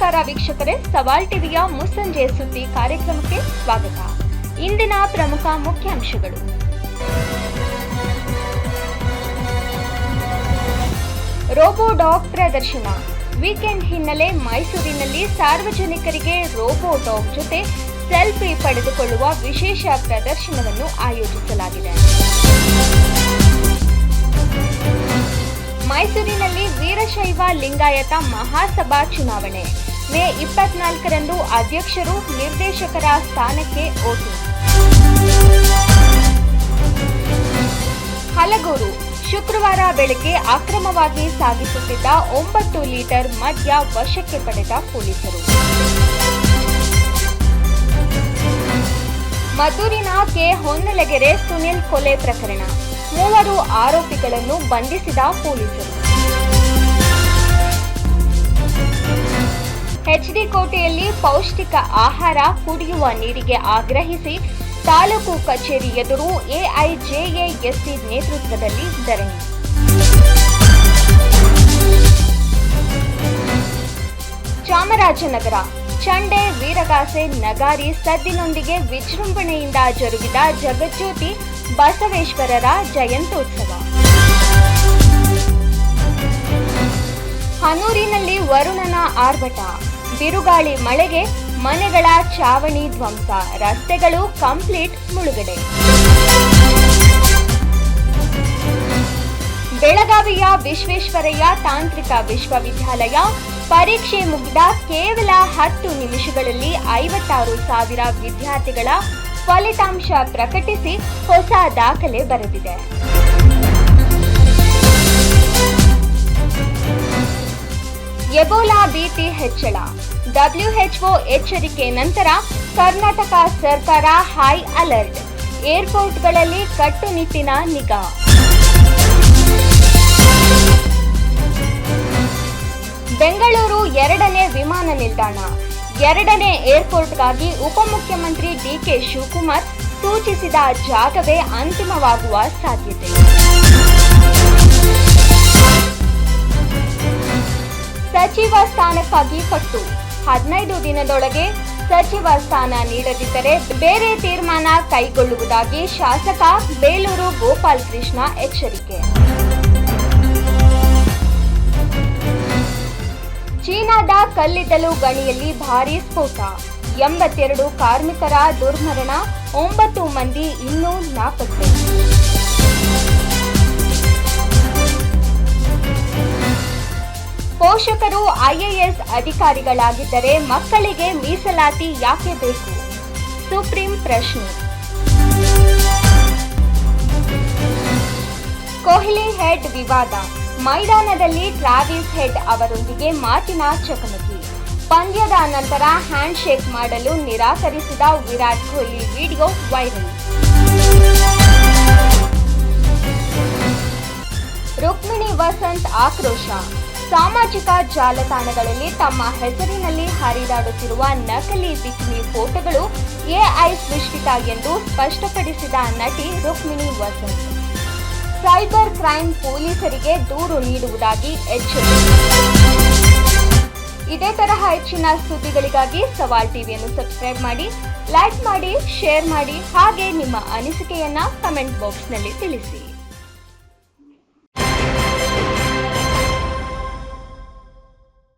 ನಮಸ್ಕಾರ ವೀಕ್ಷಕರೇ, ಸವಾಲ್ ಟಿವಿಯ ಮುಸ್ಸಂಜೆ ಸುದ್ದಿ ಕಾರ್ಯಕ್ರಮಕ್ಕೆ ಸ್ವಾಗತ. ಇಂದಿನ ಪ್ರಮುಖ ಮುಖ್ಯಾಂಶಗಳು. ರೋಬೋ ಡಾಗ್ ಪ್ರದರ್ಶನ. ವೀಕೆಂಡ್ ಹಿನ್ನೆಲೆ ಮೈಸೂರಿನಲ್ಲಿ ಸಾರ್ವಜನಿಕರಿಗೆ ರೋಬೋ ಡಾಗ್ ಜೊತೆ ಸೆಲ್ಫಿ ಪಡೆದುಕೊಳ್ಳುವ ವಿಶೇಷ ಪ್ರದರ್ಶನವನ್ನು ಆಯೋಜಿಸಲಾಗಿದೆ. ಮೈಸೂರಿನಲ್ಲಿ ವೀರಶೈವ ಲಿಂಗಾಯತ ಮಹಾಸಭಾ ಚುನಾವಣೆ. ಮೇ 24ರಂದು ಅಧ್ಯಕ್ಷರು, ನಿರ್ದೇಶಕರ ಸ್ಥಾನಕ್ಕೆ ವೋಟಿಂಗ್. ಹಲಗೂರು ಶುಕ್ರವಾರ ಬೆಳಗ್ಗೆ ಅಕ್ರಮವಾಗಿ ಸಾಗಿಸುತ್ತಿದ್ದ 9 ಲೀಟರ್ ಮದ್ಯ ವಶಕ್ಕೆ ಪಡೆದ ಪೊಲೀಸರು. ಮದ್ದೂರಿನ ಕೆ ಹೊನ್ನಲಗೆರೆ ಸುನಿಲ್ ಕೊಲೆ ಪ್ರಕರಣ. 3 ಆರೋಪಿಗಳನ್ನು ಬಂಧಿಸಿದ ಪೊಲೀಸರು. ಎಚ್ಡಿ ಕೋಟೆಯಲ್ಲಿ ಪೌಷ್ಟಿಕ ಆಹಾರ, ಕುಡಿಯುವ ನೀರಿಗೆ ಆಗ್ರಹಿಸಿ ತಾಲೂಕು ಕಚೇರಿ ಎದುರು ಎಐಜೆಎಎಸ್ಸಿ ನೇತೃತ್ವದಲ್ಲಿ ಧರಣಿ. ಚಾಮರಾಜನಗರ ಚಂಡೆ, ವೀರಗಾಸೆ, ನಗಾರಿ ಸದ್ದಿನೊಂದಿಗೆ ವಿಜೃಂಭಣೆಯಿಂದ ಜರುಗಿದ ಜಗಜ್ಯೋತಿ ಬಸವೇಶ್ವರರ ಜಯಂತ್ಯೋತ್ಸವ. ಹನೂರಿನಲ್ಲಿ ವರುಣನ ಆರ್ಭಟ. ಬಿರುಗಾಳಿ ಮಳೆಗೆ ಮನೆಗಳ ಚಾವಣಿ ಧ್ವಂಸ, ರಸ್ತೆಗಳು ಕಂಪ್ಲೀಟ್ ಮುಳುಗಡೆ. ಬೆಳಗಾವಿಯ ವಿಶ್ವೇಶ್ವರಯ್ಯ ತಾಂತ್ರಿಕ ವಿಶ್ವವಿದ್ಯಾಲಯ ಪರೀಕ್ಷೆ ಮುಗಿದ ಕೇವಲ 10 ನಿಮಿಷಗಳಲ್ಲಿ 56,000 ವಿದ್ಯಾರ್ಥಿಗಳ ಫಲಿತಾಂಶ ಪ್ರಕಟಿಸಿ ಹೊಸ ದಾಖಲೆ ಬರೆದಿದೆ. ಎಬೋಲಾ ಭೀತಿ ಹೆಚ್ಚಳ. WHO ಎಚ್ಚರಿಕೆ ನಂತರ ಕರ್ನಾಟಕ ಸರ್ಕಾರ ಹೈ ಅಲರ್ಟ್. ಏರ್ಪೋರ್ಟ್ಗಳಲ್ಲಿ ಕಟ್ಟುನಿಟ್ಟಿನ ನಿಗಾ. ಬೆಂಗಳೂರು 2ನೇ ವಿಮಾನ ನಿಲ್ದಾಣ. 2ನೇ ಏರ್ಪೋರ್ಟ್ಗಾಗಿ ಉಪಮುಖ್ಯಮಂತ್ರಿ ಡಿಕೆ ಶಿವಕುಮಾರ್ ಸೂಚಿಸಿದ ಜಾಗವೇ ಅಂತಿಮವಾಗುವ ಸಾಧ್ಯತೆ. ಸಚಿವ ಸ್ಥಾನಕ್ಕಾಗಿ ಪಟ್ಟು. 15 ದಿನದೊಳಗೆ ಸಚಿವ ಸ್ಥಾನ ನೀಡದಿದ್ದರೆ ಬೇರೆ ತೀರ್ಮಾನ ಕೈಗೊಳ್ಳುವುದಾಗಿ ಶಾಸಕ ಬೇಲೂರು ಗೋಪಾಲ್ ಕೃಷ್ಣ ಎಚ್ಚರಿಕೆ. ಚೀನಾದ ಕಲ್ಲಿದ್ದಲು ಗಣಿಯಲ್ಲಿ ಭಾರೀ ಸ್ಫೋಟ. 82 ಕಾರ್ಮಿಕರ ದುರ್ಮರಣ, 9 ಮಂದಿ ಇನ್ನೂ ನಾಪತ್ತೆ. ಪೋಷಕರು IAS ಅಧಿಕಾರಿಗಳಾಗಿದ್ದರೆ ಮಕ್ಕಳಿಗೆ ಮೀಸಲಾತಿ ಯಾಕೆ ಬೇಕು? ಸುಪ್ರೀಂ ಪ್ರಶ್ನೆ. ಕೊಹ್ಲಿ ಹೆಡ್ ವಿವಾದ. ಮೈದಾನದಲ್ಲಿ ಟ್ರಾವಿಸ್ ಹೆಡ್ ಅವರೊಂದಿಗೆ ಮಾತಿನ ಚಕಮಕಿ. ಪಂದ್ಯದ ನಂತರ ಹ್ಯಾಂಡ್ ಶೇಕ್ ಮಾಡಲು ನಿರಾಕರಿಸಿದ ವಿರಾಟ್ ಕೊಹ್ಲಿ ವಿಡಿಯೋ ವೈರಲ್. ರುಕ್ಮಿಣಿ ವಸಂತ್ ಆಕ್ರೋಶ. ಸಾಮಾಜಿಕ ಜಾಲತಾಣಗಳಲ್ಲಿ ತಮ್ಮ ಹೆಸರಿನಲ್ಲಿ ಹರಿದಾಡುತ್ತಿರುವ ನಕಲಿ ಬಿಕಿನಿ ಫೋಟೋಗಳು AI ಸೃಷ್ಟಿತ ಎಂದು ಸ್ಪಷ್ಟಪಡಿಸಿದ ನಟಿ ರುಕ್ಮಿಣಿ ವಸಂತ್. ಸೈಬರ್ ಕ್ರೈಮ್ ಪೊಲೀಸರಿಗೆ ದೂರು ನೀಡುವುದಾಗಿ ಎಚ್ಚರಿಕೆ. ಇದೇ ತರಹ ಹೆಚ್ಚಿನ ಸುದ್ದಿಗಳಿಗಾಗಿ ಸವಾಲ್ ಟಿವಿಯನ್ನು ಸಬ್ಸ್ಕ್ರೈಬ್ ಮಾಡಿ, ಲೈಕ್ ಮಾಡಿ, ಶೇರ್ ಮಾಡಿ, ಹಾಗೆ ನಿಮ್ಮ ಅನಿಸಿಕೆಯನ್ನ ಕಮೆಂಟ್ ಬಾಕ್ಸ್ನಲ್ಲಿ ತಿಳಿಸಿ.